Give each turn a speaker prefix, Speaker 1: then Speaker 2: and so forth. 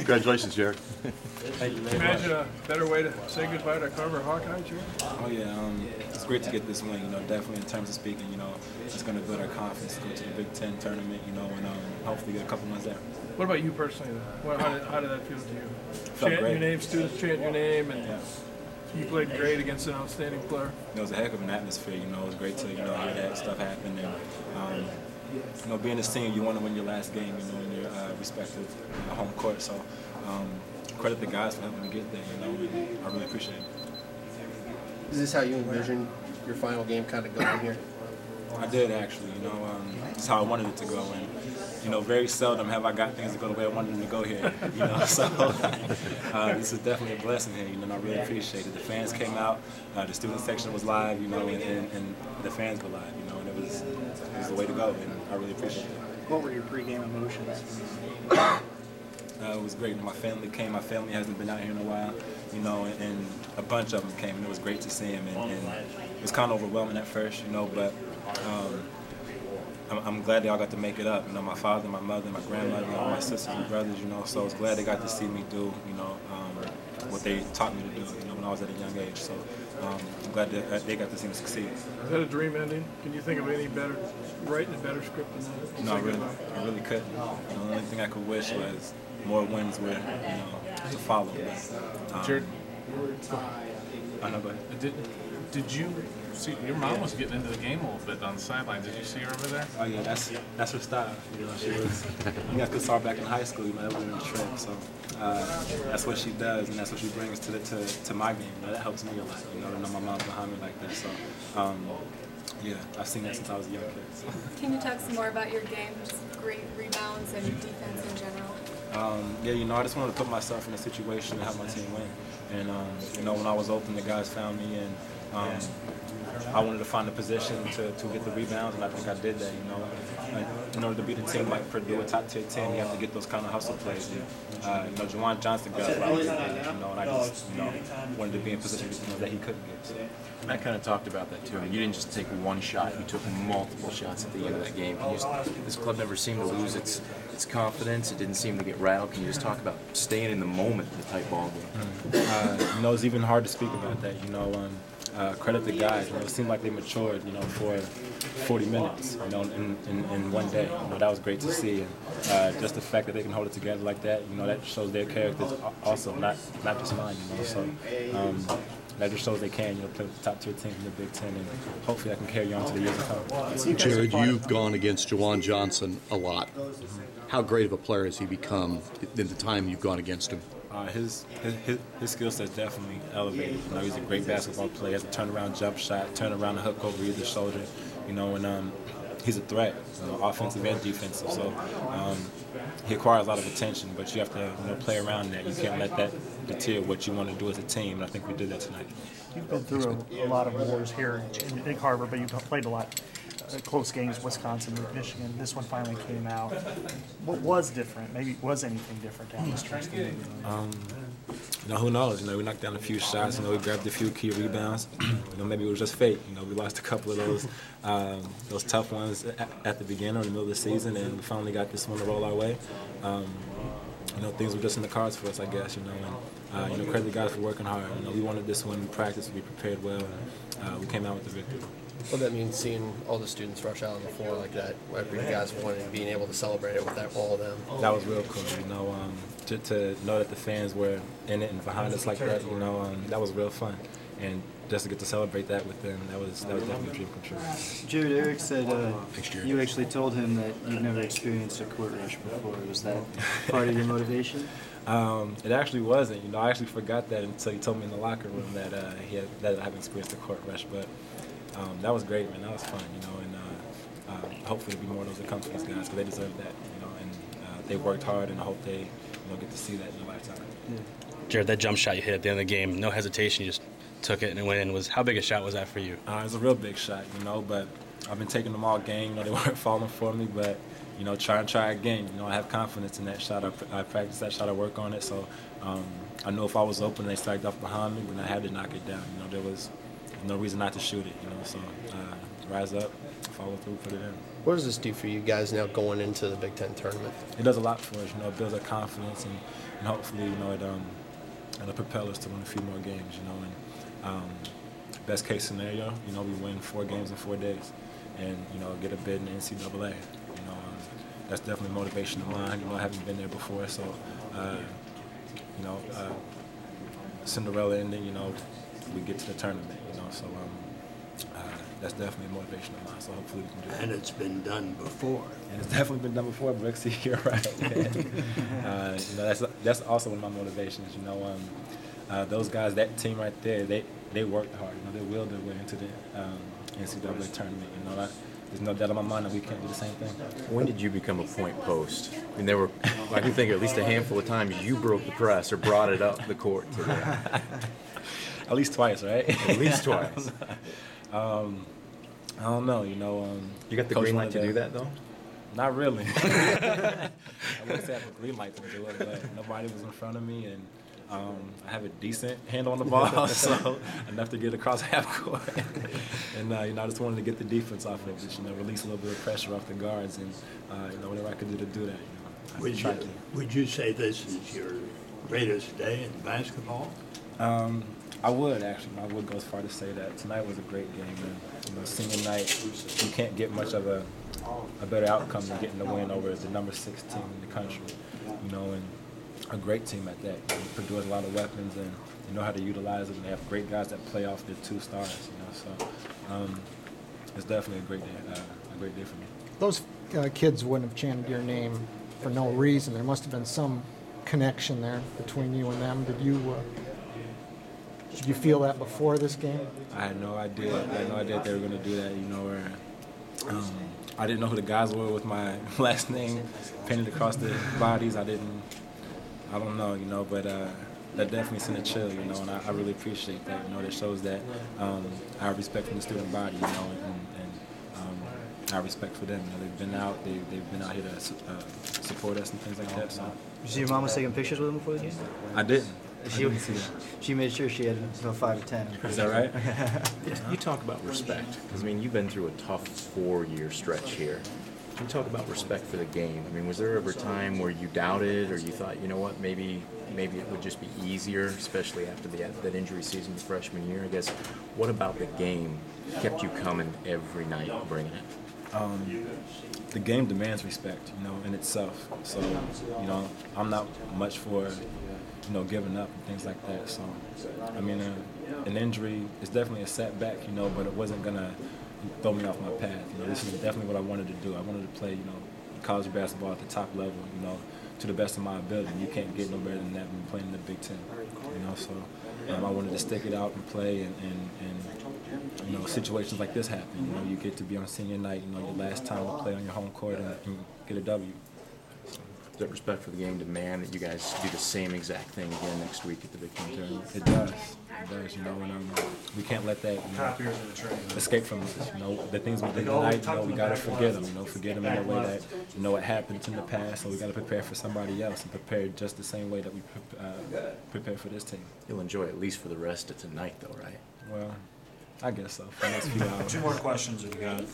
Speaker 1: Congratulations, Jarryd.
Speaker 2: Imagine a better way to say goodbye to Carver-Hawkeye, Jarryd?
Speaker 3: Oh yeah, it's great to get this win. Definitely in terms of speaking, it's going to build our confidence to go to the Big Ten tournament, and hopefully get a couple months there.
Speaker 2: What about you personally, though? How did that feel to you?
Speaker 3: Felt
Speaker 2: Chant
Speaker 3: great.
Speaker 2: your name, students chant your name, and
Speaker 3: yeah.
Speaker 2: You played great against an outstanding player.
Speaker 3: It was a heck of an atmosphere. It was great to hear that stuff happen. And being a senior, you want to win your last game, in your respective home court. So credit the guys for helping me get there. And I really appreciate it.
Speaker 4: Is this how you envision your final game kind of going here?
Speaker 3: I did actually. This is how I wanted it to go. And very seldom have I got things to go the way I wanted them to go here. So this is definitely a blessing here. And I really appreciate it. The fans came out, the student section was live, and the fans were live, and it was the way to go. And I really appreciate it.
Speaker 5: What were your pregame emotions?
Speaker 3: It was great. My family came. My family hasn't been out here in a while, and a bunch of them came, and it was great to see them. And it was kind of overwhelming at first, but I'm glad they all got to make it up. My father, my mother, my grandmother, my sisters and brothers, so I was glad they got to see me do, what they taught me to do, when I was at a young age. So I'm glad that they got to see me succeed.
Speaker 2: Is that a dream ending? Can you think of any better, writing a better script than that?
Speaker 3: No, I really couldn't. The only thing I could wish was more wins were, to follow.
Speaker 6: Jarryd,
Speaker 3: I know, go ahead.
Speaker 6: Did you see your mom was getting into the game a little bit on the sideline? Did you see her over there?
Speaker 3: Oh yeah, that's her style. She was. You guys could saw her back in high school. That was in the trip. So that's what she does, and that's what she brings to my game. That helps me a lot. To know my mom's behind me like that. So yeah, I've seen that since I was a young kid. So.
Speaker 7: Can you talk some more about your game? Just great rebounds and defense in general.
Speaker 3: Yeah, I just wanted to put myself in a situation to help my team win. And when I was open, the guys found me, and I wanted to find a position to get the rebounds, and I think I did that. In order to beat a team like Purdue, a top-tier team, you have to get those kind of hustle plays. Juwan Johnson got a lot of it, and I just wanted to be in position that he couldn't get. So.
Speaker 8: Matt kind of talked about that too. You didn't just take one shot; you took multiple shots at the end of that game. This club never seemed to lose its confidence. It didn't seem to get rattled. Can you just talk about staying in the moment in the tight ball game?
Speaker 3: It's even hard to speak about that. Credit the guys. It seemed like they matured, for 40 minutes, in one day. That was great to see. And just the fact that they can hold it together like that, that shows their characters also, not just mine. So that just shows they can, play with the top-tier team in the Big Ten, and hopefully I can carry on to the years to come.
Speaker 1: Jarryd, you've gone against Juwan Johnson a lot. How great of a player has he become in the time you've gone against him?
Speaker 3: His skill set's definitely elevated. He's a great basketball player. He has a turnaround jump shot, turnaround hook over either shoulder. And he's a threat, offensive and defensive. So he acquires a lot of attention, but you have to play around that. You can't let that deter what you want to do as a team. And I think we did that tonight.
Speaker 5: You've been through a lot of wars here in Carver, but you've played a lot. Close games, Wisconsin, Michigan. This one finally came out. What was different? Maybe was anything different down the stretch?
Speaker 3: Who knows? We knocked down a few shots. We grabbed a few key rebounds. Maybe it was just fate. We lost a couple of those tough ones at the beginning or the middle of the season, and we finally got this one to roll our way. Things were just in the cards for us, I guess. And credit the guys for working hard. We wanted this one in practice. We prepared well, and we came out with the victory.
Speaker 4: What that means, seeing all the students rush out on the floor like that, every guys wanted and being able to celebrate it with all of them.
Speaker 3: That was real cool, to know that the fans were in it and behind us like that, that was real fun. And just to get to celebrate that with them, that was definitely a dream come true.
Speaker 9: Jarryd, Eric said you actually told him that you've never experienced a court rush before. Was that part of your motivation?
Speaker 3: It actually wasn't. I actually forgot that until he told me in the locker room that I haven't experienced a court rush. But that was great, man. That was fun, and hopefully there'll be more of those that come to these guys because they deserve that, and they worked hard, and I hope they get to see that in their lifetime.
Speaker 9: Yeah.
Speaker 10: Jarryd, that jump shot you hit at the end of the game, no hesitation, you just took it and it went in. How big a shot was that for you?
Speaker 3: It was a real big shot, but I've been taking them all game. They weren't falling for me, but try again. I have confidence in that shot. I practice that shot. I work on it. So I know if I was open and they stacked up behind me, then I had to knock it down. There was no reason not to shoot it. So rise up, follow through, put it in.
Speaker 4: What does this do for you guys now going into the Big Ten tournament?
Speaker 3: It does a lot for us. It builds our confidence, and hopefully, it'll propel us to win a few more games. Best case scenario, we win 4 games in 4 days, and get a bid in the NCAA. That's definitely motivation of mine. I haven't been there before, so Cinderella ending. We get to the tournament. So that's definitely a motivation of mine. So hopefully we can do that.
Speaker 11: And it's been done before.
Speaker 3: And it's definitely been done before, Brooksy. You're right. That's also one of my motivations. Those guys, that team right there, they worked hard. They willed their way into the NCAA tournament. There's no doubt in my mind that we can't do the same thing.
Speaker 8: When did you become a point post? I mean, I can think at least a handful of times you broke the press or brought it up the court to them.
Speaker 3: At least twice, right?
Speaker 8: At least twice.
Speaker 3: I don't know.
Speaker 8: You got the green light to do that, though?
Speaker 3: Not really. I wouldn't say I have a green light to do it, but nobody was in front of me, and I have a decent handle on the ball, so enough to get across half court. And I just wanted to get the defense off of it, release a little bit of pressure off the guards, and whatever I could do to do that.
Speaker 11: Would you say this is your greatest day in basketball?
Speaker 3: I would actually. I would go as far to say that tonight was a great game. And, senior night, you can't get much of a better outcome than getting the win over the number 6 team in the country. And a great team at that. Purdue has a lot of weapons, and you know how to utilize it. And they have great guys that play off their 2 stars. So it's definitely a great day for me.
Speaker 12: Those kids wouldn't have chanted your name for no reason. There must have been some connection there between you and them. Did you feel that before this game?
Speaker 3: I had no idea. I had no idea they were going to do that. I didn't know who the guys were with my last name painted across their bodies. I don't know, but that definitely sent a chill, and I really appreciate that. That shows that I have respect from the student body, and I have respect for them. They've been out, they've been out here to support us and things like that. So.
Speaker 9: Did you see your mom was taking pictures with him before the game?
Speaker 3: I didn't.
Speaker 9: She made sure she had 5 to 10.
Speaker 3: Is that right?
Speaker 8: You talk about respect, because you've been through a tough 4-year stretch here. Can you talk about respect for the game? Was there ever a time where you doubted, or you thought, maybe it would just be easier, especially after that injury season the freshman year? I guess, what about the game kept you coming every night, bringing it?
Speaker 3: The game demands respect, in itself. So, I'm not much for giving up and things like that. So, an injury is definitely a setback, but it wasn't gonna throw me off my path. This is definitely what I wanted to do. I wanted to play, college basketball at the top level, to the best of my ability. You can't get no better than that when you're playing in the Big Ten, So, I wanted to stick it out and play, and situations like this happen. You get to be on senior night, your last time to play on your home court and get a W.
Speaker 8: Does that respect for the game demand that you guys do the same exact thing again next week at the Big Ten tournament?
Speaker 3: It does. And we can't let that escape from us. The things we did tonight, we got to forget them. Forget them in a way that what happened in the past. So we got to prepare for somebody else and prepare just the same way that we prepare for this team.
Speaker 8: You'll enjoy it at least for the rest of tonight, though, right?
Speaker 3: Well, I guess so. For the next few hours.
Speaker 13: 2 more questions if you got it.